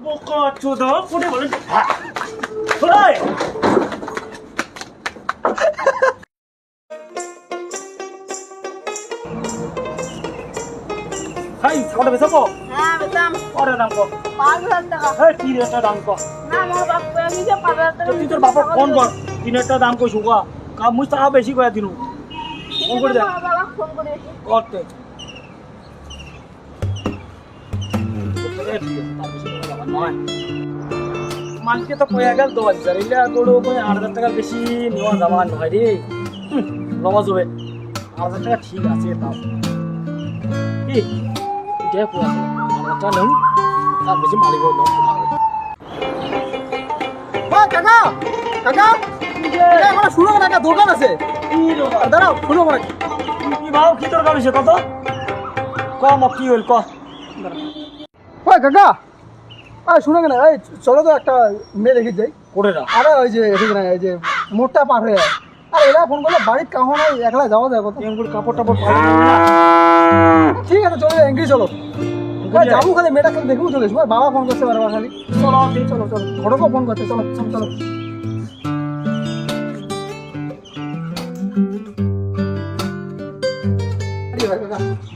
বোকা চোদা কোনে বলে ওই হাই ছাগলটা বেচাবো? হ্যাঁ বেতাম। কত দাম কো? 5,000 টাকা। এই 3,000 দাম কো? না আমার বাপ কই আমি যে 5,000 টাকা। তুই তোর বাপক ফোন কর 3,000 দাম কইছু গা কাম মুই টাকা বেশি কইয়া দিনু ফোন করে দে বাবা ফোন করে করতে মানকে তো কয়া গেল 2,000 ইলা গড়ো কই 8,000 টাকা বেশি নেওয়া যাওয়া নয় রে রওয়া যাবে 8,000 টাকা ঠিক আছে তাও কি এটা কয়া 8,000 টাকা নেন তার বেশি মালিক হলো কাকা কাকা আমার শুনো না একটা দোকান আছে দাঁড়াও শুনো না কি ভাও কি তোর কাছে কত কম কি হইল ক ওই কাকা শুনো কেন এই চলো তো একটা মেয়ে দেখে যাই করে না আরে ওই যে এদিকে না এই যে মোটটা পার হয়ে যায় আর এরা ফোন করলে বাড়ির কাহো নাই একলা যাওয়া যায় কত এমন কাপড় টাপড় ভালো না ঠিক আছে চলো এঙ্গি চলো যাবো খালি মেয়েটা খালি দেখবো চলে এসবো বাবা ফোন করতে পারবে খালি চলো চলো চলো ঘটকও ফোন করছে চলো চলো চলো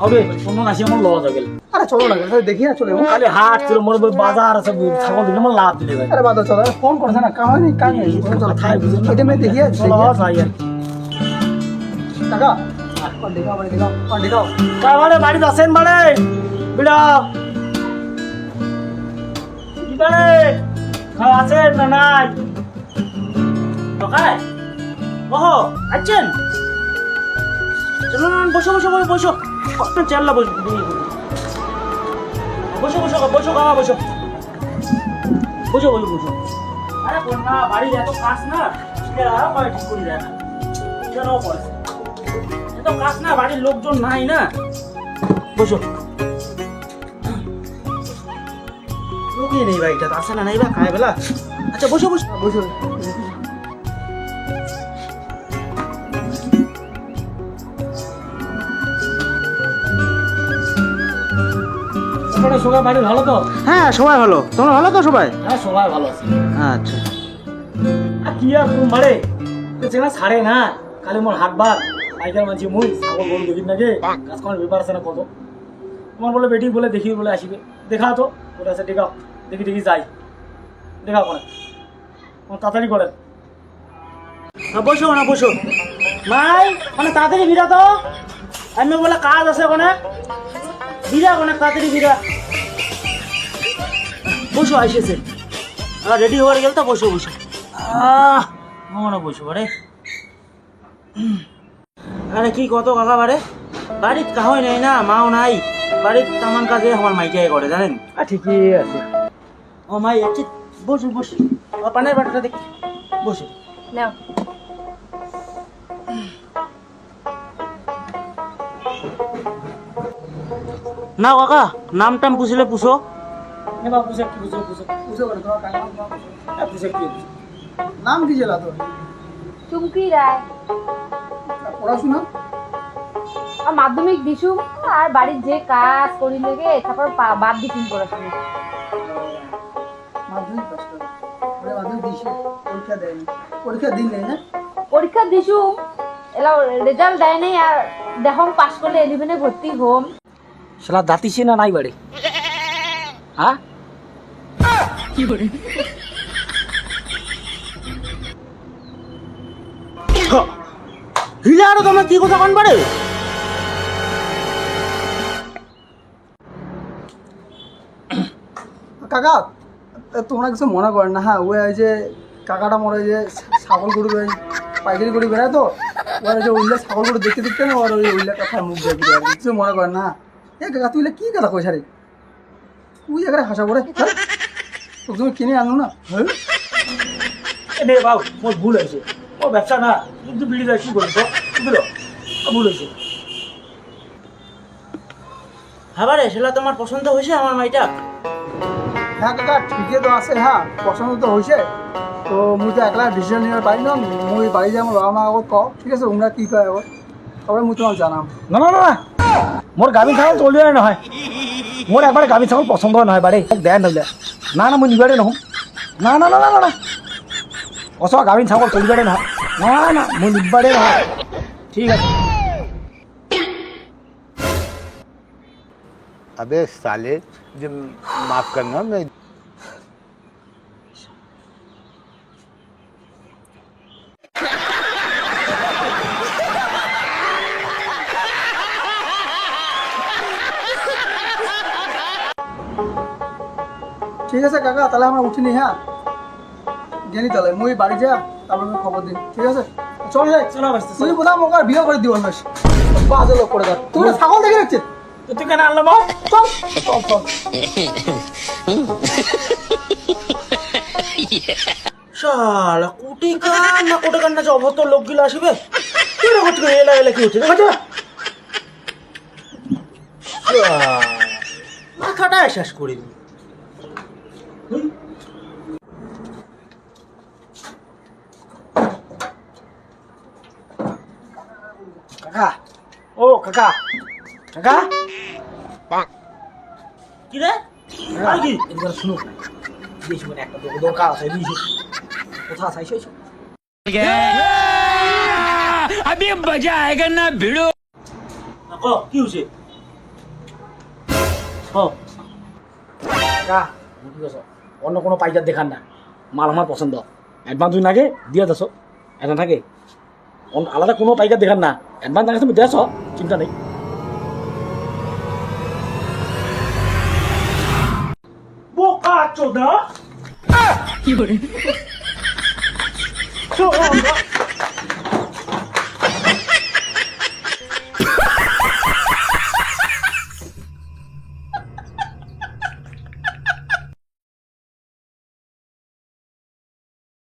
হবে শোনো না সে আমার লস হয়ে গেল আরে চলো না দেখি না চলে খালি হাট ছিল মনে বাজার আছে ছাগল দিলে আমার লাভ দিলে ভাই আরে বাদ চলো ফোন করছে না কামাই নেই কাজ নেই চলো খাই বুঝুন এটা মেয়ে দেখি চলো যাই আর কাকা দেখাও মানে দেখাও দেখাও কামারে বাড়ি আছেন মানে বিড়া কি বারে খাওয়া আছেন না নাই দোকানে ওহো আছেন চলুন বসো বসো বসো চেল্লা বসো বসো বসো বসো বাবা বসো বসো বসো বসো আরে কোন না বাড়ির এত কাজ না আর কয় ঠিক করে দেয় না কেন পড়ে এত কাজ না বাড়ির লোকজন নাই না বসো লোকই নেই বাড়িটা আসে না নাই বা খায় বেলা আচ্ছা বসো বসো বসো সবাই বাড়ি ভালো তো হ্যাঁ সবাই ভালো তোমরা ভালো তো সবাই হ্যাঁ সবাই ভালো আছে আচ্ছা আর কি আর কোন বাড়ে চেনা ছাড়ে না খালি মোর হাটবার পাইকার মানছি মুই ছাগল গরু দেখি নাকি কাজ করার ব্যাপার আছে না কত তোমার বলে বেটি বলে দেখি বলে আসিবে দেখা তো ওটা আছে দেখাও দেখি দেখি যাই দেখা করে তাড়াতাড়ি করেন বসো না বসো নাই মানে তাড়াতাড়ি ভিড়া তো আমি বলে কাজ আছে ওখানে ভিড়া ওখানে তাড়াতাড়ি ভিড়া বসো আইসেছে রেডি হয়ে গেল তো বসো বসো মনে বসো আরে আরে কি কত কাকা বারে বাড়ির কাহই নাই না মাও নাই বাড়ির তামান কাজে আমার মাইটাই করে জানেন ঠিকই আছে ও মাই একটু বসো বসো পানের বাটাটা দেখি বসো নাও না কাকা নাম টাম পুষলে পুষো এবার পুষে কি পুষো পুষো বুঝতে পারো তোমার কাকা পুষে কি নাম কি জেলা তোর চুমকি রায়। পড়াশোনা আর মাধ্যমিক দিছু আর বাড়ির যে কাজ করি লেগে তারপর বাদ দিছুম পড়াশোনা। মাধ্যমিক পাস করে মাধ্যমিক দিছে পরীক্ষা দেয়নি পরীক্ষা দিন নেই না পরীক্ষা দিছু এলা রেজাল্ট দেয় নাই আর দেখম পাস করলে 11 এ ভর্তি হম। শালা দাতিছে না নাই বাড়ি হ্যাঁ কি করে হিলা আর তোমরা কি কথা কোন বাড়ি কাকা তোমরা কিছু মনে করেন না হ্যাঁ ওই যে কাকাটা মনে হয় যে ছাগল গরু পাইকারি করে বেড়ায় তো ওরা যে উল্লে ছাগল গরু দেখতে দেখতে না ওর ওই উল্লে কথা মুখ দেখতে কিছু মনে করেন না হ্যাঁ কাকা তুই কি কথা কইস রে তুই এখানে হাসা করে তো তুমি কিনে আনো না হ্যাঁ নে বাবু মোর ভুল হয়েছে ও ব্যবসা না কিন্তু বিড়ি যায় কি করি তো বুঝলো ভুল হয়েছে হ্যাঁ বারে সেটা তোমার পছন্দ হয়েছে আমার মাইটা হ্যাঁ কাকা ঠিকই তো আছে হ্যাঁ পছন্দ তো হয়েছে তো মুই তো একলা ডিসিশন নিতে পারি না মুই বাড়ি যাই আমার বাবা মা আগত কও ঠিক আছে তোমরা কি কয় আগত তবে মুই তোমাক জানাম না না না মোর গাভী ছাগল চলবে নহয় মোর একবার গাভী ছাগল পছন্দ নহয় বাড়ি দেন নইলে না না মই নিবাৰে নহ'ম না না না না না ওচৰ গাভিন ছাগল চলিবাৰে নহয় না না মই নিবাৰে নহয় ঠিক আছে अबे साले जो माफ करना मैं ঠিক আছে কাকা তাহলে আমরা উঠিনি হ্যাঁ গেলি তাহলে মুই বাড়ি যা তারপর আমি খবর দিন ঠিক আছে চল যাই চলো বাস্তে তুই বোধ হয় মোকে বিয়ে করে দিব বেশ বাজে লোক করে যাক তুই ছাগল দেখে রাখছিস তুই কেন আনলাম বাবা চল চল চল শালা কোটি কান না কোটি কান না যে অভদ্র লোকগুলো আসবে কি রে হচ্ছে এলা এলা কি হচ্ছে দেখা যা মাথাটা শেষ করে দিই কাকা ও কাকা কাকা কি রে আর কি এবার শুনো বেশি মানে একটা দরকার আছে বেশি কোথা আছে এসো अभी मजा आएगा ना भिड़ो ক কি হইছে ও কাকা বুঝি গেছো অন্য কোনো পাইকার দেখান না মাল আমার পছন্দ অ্যাডভান্স দুই নাগে দিয়ে দেছো এখন থাকে আলাদা কোনো পাইকার দেখান না অ্যাডভান্স নাগে তুমি দেছো চিন্তা নেই বোকা চোদা কি করে